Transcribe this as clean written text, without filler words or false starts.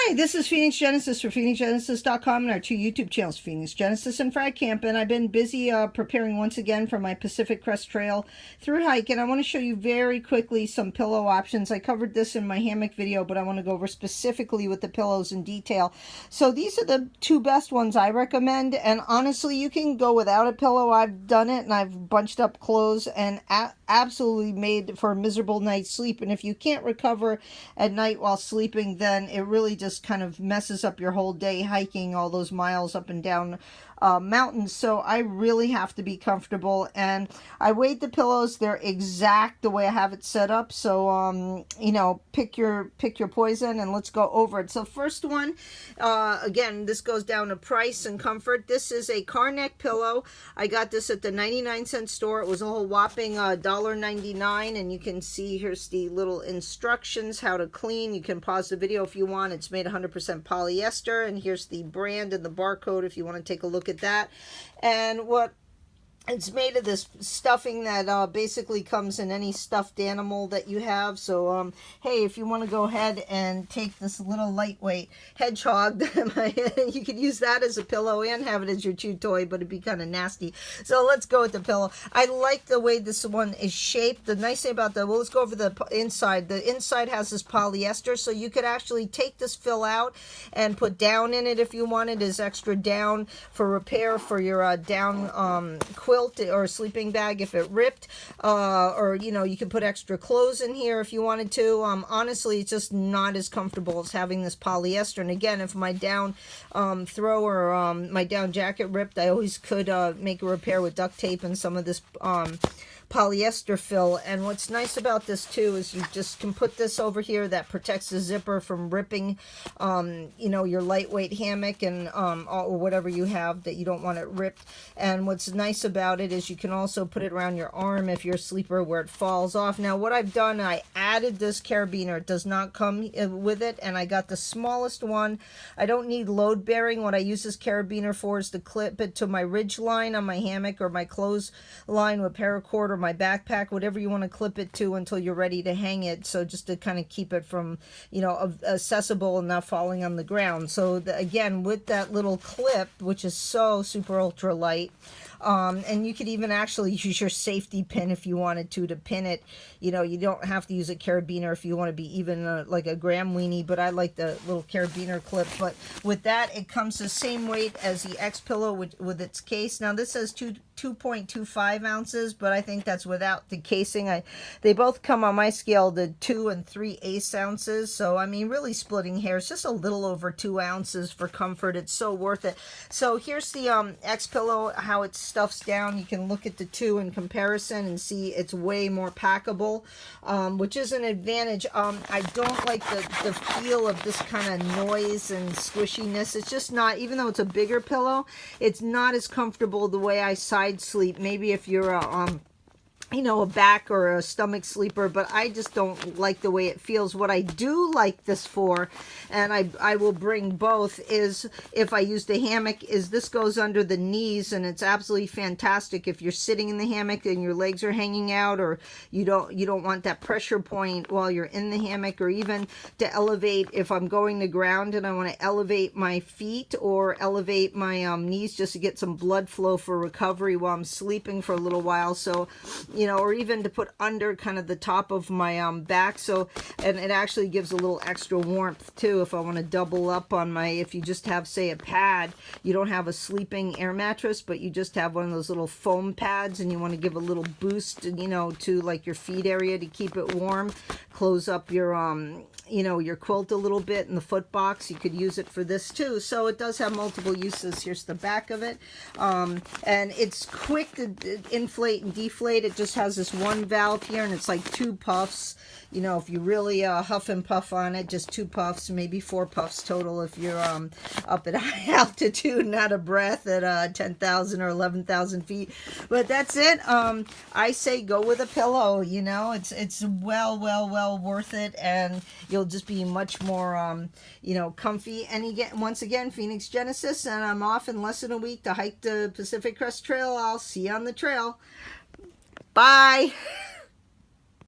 Hi, this is Phoenix Genesis for PhoenixGenesis.com and our two YouTube channels, Phoenix Genesis and Frag Camp. And I've been busy preparing once again for my Pacific Crest Trail through hike. And I want to show you very quickly some pillow options. I covered this in my hammock video, but I want to go over specifically with the pillows in detail. So these are the two best ones I recommend. And honestly, you can go without a pillow. I've done it and I've bunched up clothes and absolutely made for a miserable night's sleep. And if you can't recover at night while sleeping, then it really just kind of messes up your whole day hiking all those miles up and down mountains. So I really have to be comfortable, and I weighed the pillows. They're exact the way I have it set up. So you know, pick your poison, and let's go over it. So first one, again, this goes down to price and comfort. This is a car neck pillow. I got this at the 99-cent store. It was a whole whopping $1.99, and you can see here's the little instructions how to clean. You can pause the video if you want. It's made 100% polyester, and here's the brand and the barcode if you want to take a look at that. And what it's made of this stuffing that basically comes in any stuffed animal that you have. So, hey, if you want to go ahead and take this little lightweight hedgehog, you could use that as a pillow and have it as your chew toy, but it'd be kind of nasty. So let's go with the pillow. I like the way this one is shaped. The nice thing about well, let's go over the inside. The inside has this polyester, so you could actually take this fill out and put down in it if you wanted as extra down for repair for your down quilt or a sleeping bag if it ripped, or you know, you could put extra clothes in here if you wanted to. Honestly, it's just not as comfortable as having this polyester. And again, if my down throw or my down jacket ripped, I always could make a repair with duct tape and some of this polyester fill. And what's nice about this too is you just can put this over here that protects the zipper from ripping you know, your lightweight hammock and or whatever you have that you don't want it ripped. And what's nice about it is you can also put it around your arm if you're a sleeper where it falls off. Now what I've done, I added this carabiner. It does not come with it, and I got the smallest one. I don't need load bearing. What I use this carabiner for is to clip it to my ridge line on my hammock or my clothes line with paracord or my backpack, whatever you want to clip it to until you're ready to hang it. So just to kind of keep it from, you know, accessible and not falling on the ground. So again, with that little clip, which is so super ultra light, and you could even actually use your safety pin if you wanted to pin it. You know, you don't have to use a carabiner if you want to be even like a gram weenie, but I like the little carabiner clip. But with that, it comes the same weight as the X pillow with its case. Now this says 2.25 ounces, but I think that's without the casing. They both come on my scale to 2 3/8 ounces. So I mean, really splitting hairs, just a little over 2 ounces for comfort. It's so worth it. So here's the X pillow, how it stuffs down. You can look at the two in comparison and see it's way more packable, which is an advantage. I don't like the feel of this kind of noise and squishiness. It's just not, even though it's a bigger pillow, it's not as comfortable the way I side sleep. Maybe if you're you know, a back or a stomach sleeper, but I just don't like the way it feels. What I do like this for, and I will bring both, is if I use the hammock, is this goes under the knees, and it's absolutely fantastic if you're sitting in the hammock and your legs are hanging out, or you don't want that pressure point while you're in the hammock, or even to elevate if I'm going to ground and I want to elevate my feet or elevate my knees just to get some blood flow for recovery while I'm sleeping for a little while. So, you know, or even to put under kind of the top of my back. So, and it actually gives a little extra warmth too if I want to double up on my, if you just have, say, a pad, you don't have a sleeping air mattress, but you just have one of those little foam pads and you want to give a little boost, you know, to like your feet area to keep it warm, close up your you know, your quilt a little bit in the foot box. You could use it for this too. So it does have multiple uses. Here's the back of it. And it's quick to inflate and deflate. It just has this one valve here, and it's like 2 puffs. You know, if you really huff and puff on it, just 2 puffs, maybe 4 puffs total if you're up at high altitude and out of breath at 10,000 or 11,000 feet. But that's it. I say go with a pillow. You know, it's well worth it, and you'll just be much more you know, comfy. And again, once again, Phoenix Genesis, and I'm off in less than a week to hike the Pacific Crest Trail. I'll see you on the trail. Bye.